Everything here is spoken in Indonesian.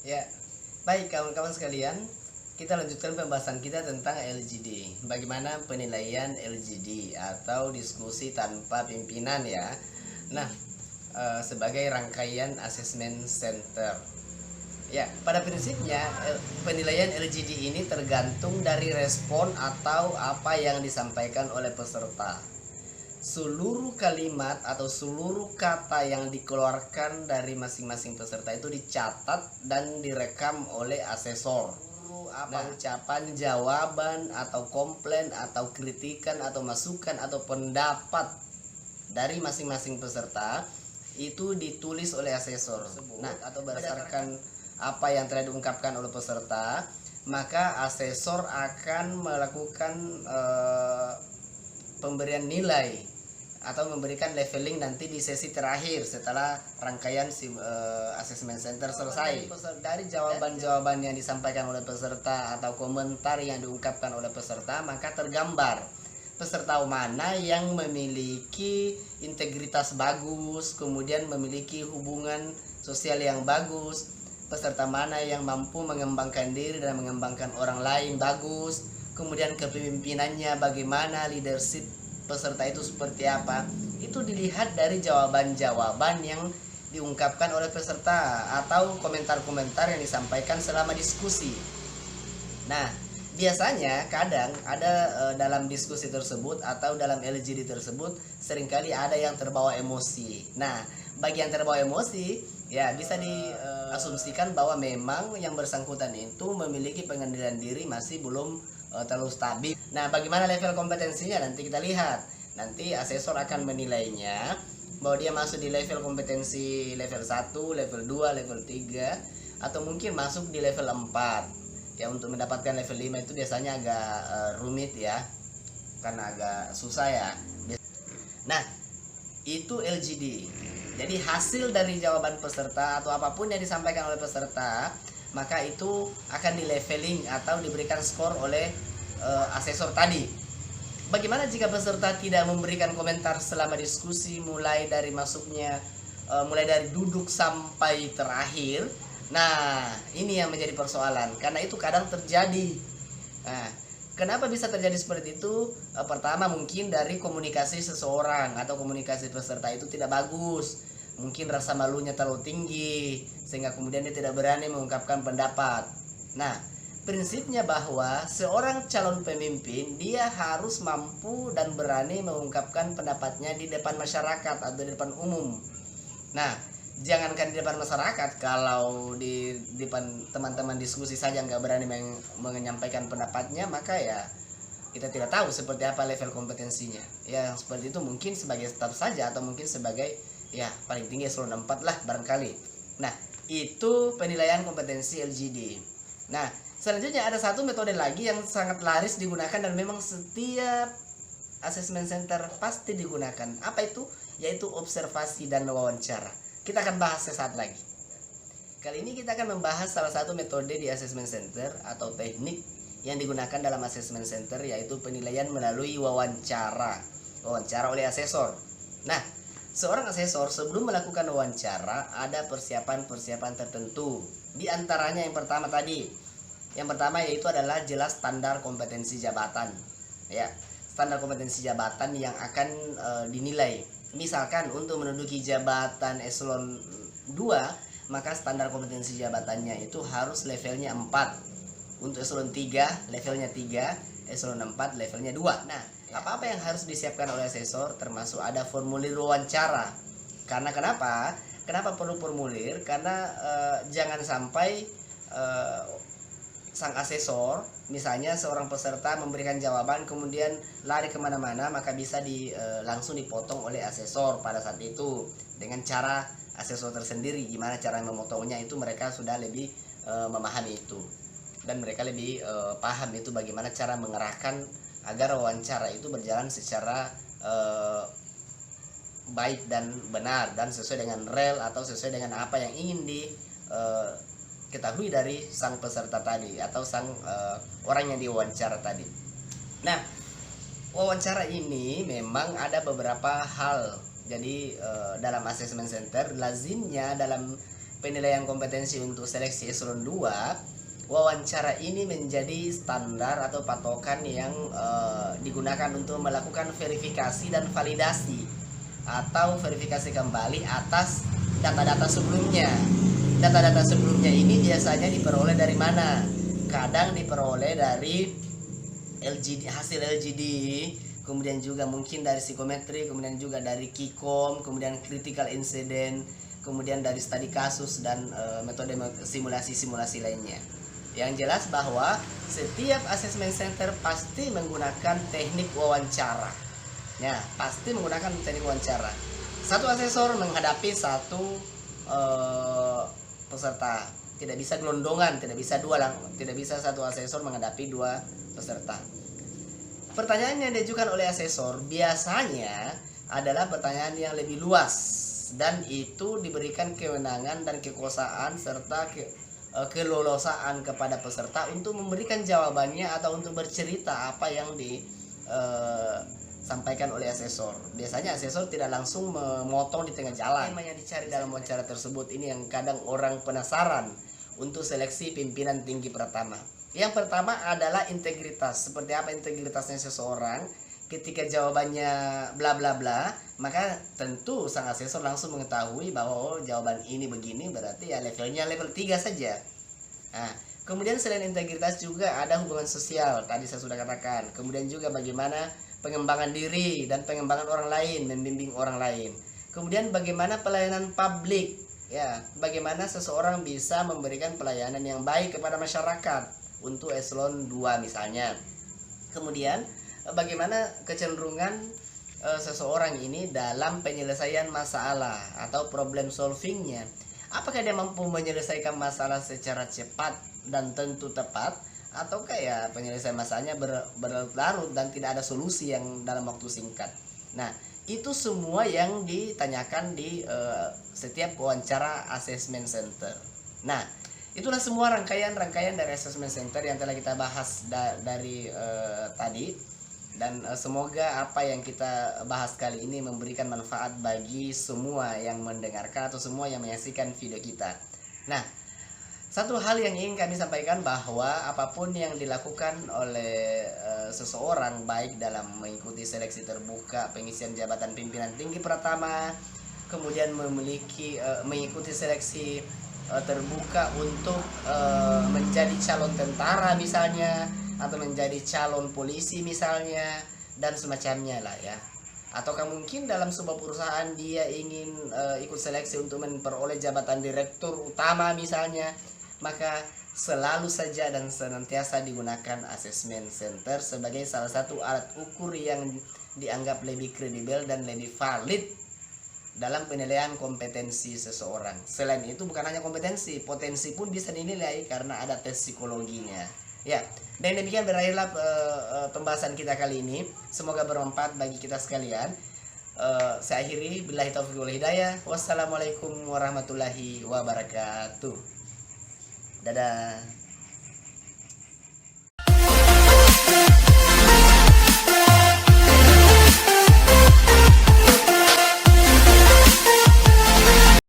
Ya, baik kawan-kawan sekalian, kita lanjutkan pembahasan kita tentang LGD. Bagaimana penilaian LGD atau diskusi tanpa pimpinan ya. Nah, sebagai rangkaian asesmen center. Ya, pada prinsipnya penilaian LGD ini tergantung dari respon atau apa yang disampaikan oleh peserta. Seluruh kalimat atau seluruh kata yang dikeluarkan dari masing-masing peserta itu dicatat dan direkam oleh asesor. Apa ucapan, jawaban, atau komplain, atau kritikan, atau masukan, atau pendapat dari masing-masing peserta itu ditulis oleh asesor. Nah, atau berdasarkan apa yang telah diungkapkan oleh peserta, maka asesor akan melakukan pemberian nilai atau memberikan leveling nanti di sesi terakhir setelah rangkaian asesmen center selesai. Dari jawaban-jawaban yang disampaikan oleh peserta atau komentar yang diungkapkan oleh peserta, maka tergambar peserta mana yang memiliki integritas bagus, kemudian memiliki hubungan sosial yang bagus, peserta mana yang mampu mengembangkan diri dan mengembangkan orang lain bagus, kemudian kepemimpinannya bagaimana, leadership peserta itu seperti apa. Itu dilihat dari jawaban-jawaban yang diungkapkan oleh peserta atau komentar-komentar yang disampaikan selama diskusi. Nah, biasanya kadang ada dalam diskusi tersebut atau dalam LGD tersebut seringkali ada yang terbawa emosi. Nah, bagi yang terbawa emosi ya bisa diasumsikan bahwa memang yang bersangkutan itu memiliki pengendalian diri masih belum terlalu stabil. Nah, bagaimana level kompetensinya nanti kita lihat. Nanti asesor akan menilainya bahwa dia masuk di level kompetensi level 1, level 2, level 3, atau mungkin masuk di level 4. Ya, untuk mendapatkan level 5 itu biasanya agak rumit ya, karena agak susah ya. Nah, itu LGD. Jadi hasil dari jawaban peserta atau apapun yang disampaikan oleh peserta, maka itu akan di leveling atau diberikan skor oleh asesor tadi. Bagaimana jika peserta tidak memberikan komentar selama diskusi, mulai dari masuknya, mulai dari duduk sampai terakhir? Nah, ini yang menjadi persoalan, karena itu kadang terjadi. Nah, kenapa bisa terjadi seperti itu? Pertama, mungkin dari komunikasi seseorang atau komunikasi peserta itu tidak bagus. Mungkin rasa malunya terlalu tinggi sehingga kemudian dia tidak berani mengungkapkan pendapat. Nah, prinsipnya bahwa seorang calon pemimpin dia harus mampu dan berani mengungkapkan pendapatnya di depan masyarakat atau di depan umum. Nah, jangankan di depan masyarakat, kalau di depan teman-teman diskusi saja nggak berani menyampaikan pendapatnya, maka ya kita tidak tahu seperti apa level kompetensinya. Ya, seperti itu mungkin sebagai staf saja atau mungkin sebagai ya paling tinggi eselon 4 lah barangkali. Nah, itu penilaian kompetensi LGD. Nah, selanjutnya ada satu metode lagi yang sangat laris digunakan dan memang setiap asesmen center pasti digunakan. Apa itu? Yaitu observasi dan wawancara. Kita akan bahas sesaat lagi. Kali ini kita akan membahas salah satu metode di asesmen center atau teknik yang digunakan dalam asesmen center, yaitu penilaian melalui wawancara. Wawancara oleh asesor. Nah, seorang asesor sebelum melakukan wawancara ada persiapan-persiapan tertentu. Di antaranya yang pertama tadi. Yang pertama yaitu adalah jelas standar kompetensi jabatan. Ya, standar kompetensi jabatan yang akan dinilai. Misalkan untuk menduduki jabatan eselon 2, maka standar kompetensi jabatannya itu harus levelnya 4. Untuk eselon 3 levelnya 3, eselon 4 levelnya 2. Nah, apa-apa yang harus disiapkan oleh asesor termasuk ada formulir wawancara. Karena kenapa? Kenapa perlu formulir? Karena jangan sampai sang asesor, misalnya seorang peserta memberikan jawaban kemudian lari kemana-mana, maka bisa langsung dipotong oleh asesor pada saat itu dengan cara asesor tersendiri. Gimana cara memotongnya itu mereka sudah lebih memahami itu, dan mereka lebih paham itu bagaimana cara mengerahkan agar wawancara itu berjalan secara baik dan benar dan sesuai dengan rel atau sesuai dengan apa yang ingin diketahui dari sang peserta tadi atau sang orang yang diwawancara tadi. Nah, wawancara ini memang ada beberapa hal. Jadi dalam assessment center lazimnya dalam penilaian kompetensi untuk seleksi eselon 2, wawancara ini menjadi standar atau patokan yang digunakan untuk melakukan verifikasi dan validasi atau verifikasi kembali atas data-data sebelumnya. Data-data sebelumnya ini biasanya diperoleh dari mana? Kadang diperoleh dari LGD, hasil LGD, kemudian juga mungkin dari psikometri, kemudian juga dari KIKOM, kemudian critical incident, kemudian dari studi kasus dan metode simulasi-simulasi lainnya. Yang jelas bahwa setiap assessment center pasti menggunakan teknik wawancara. Ya, pasti menggunakan teknik wawancara. Satu asesor menghadapi satu peserta, tidak bisa gelondongan, tidak bisa satu asesor menghadapi dua peserta. Pertanyaan yang diajukan oleh asesor biasanya adalah pertanyaan yang lebih luas, dan itu diberikan kewenangan dan kekuasaan serta kelolosaan kepada peserta untuk memberikan jawabannya atau untuk bercerita apa yang disampaikan oleh asesor. Biasanya asesor tidak langsung memotong di tengah jalan. Tema yang dicari dalam wawancara tersebut ini yang kadang orang penasaran untuk seleksi pimpinan tinggi pertama. Yang pertama adalah integritas. Seperti apa integritasnya seseorang? Ketika jawabannya bla bla bla, maka tentu sang asesor langsung mengetahui bahwa jawaban ini begini, berarti ya levelnya level 3 saja. Nah, kemudian selain integritas juga ada hubungan sosial, tadi saya sudah katakan. Kemudian juga bagaimana pengembangan diri dan pengembangan orang lain, membimbing orang lain. Kemudian bagaimana pelayanan publik, ya, bagaimana seseorang bisa memberikan pelayanan yang baik kepada masyarakat untuk eselon 2 misalnya. Kemudian bagaimana kecenderungan seseorang ini dalam penyelesaian masalah atau problem solvingnya. Apakah dia mampu menyelesaikan masalah secara cepat dan tentu tepat, atau kayak penyelesaian masalahnya berlarut dan tidak ada solusi yang dalam waktu singkat. Nah, itu semua yang ditanyakan di setiap wawancara assessment center. Nah, itulah semua rangkaian dari assessment center yang telah kita bahas dari tadi. Dan semoga apa yang kita bahas kali ini memberikan manfaat bagi semua yang mendengarkan atau semua yang menyaksikan video kita. Nah, satu hal yang ingin kami sampaikan bahwa apapun yang dilakukan oleh seseorang, baik dalam mengikuti seleksi terbuka pengisian jabatan pimpinan tinggi pertama, kemudian mengikuti seleksi terbuka untuk menjadi calon tentara misalnya, atau menjadi calon polisi misalnya, dan semacamnya lah ya. Ataukah mungkin dalam sebuah perusahaan dia ingin ikut seleksi untuk memperoleh jabatan direktur utama misalnya, maka selalu saja dan senantiasa digunakan assessment center sebagai salah satu alat ukur yang dianggap lebih kredibel dan lebih valid dalam penilaian kompetensi seseorang. Selain itu bukan hanya kompetensi, potensi pun bisa dinilai karena ada tes psikologinya. Ya, dan demikian berakhirlah pembahasan kita kali ini. Semoga bermanfaat bagi kita sekalian. Saya akhiri, billahi taufiq wal hidayah. Wassalamualaikum warahmatullahi wabarakatuh. Dadah.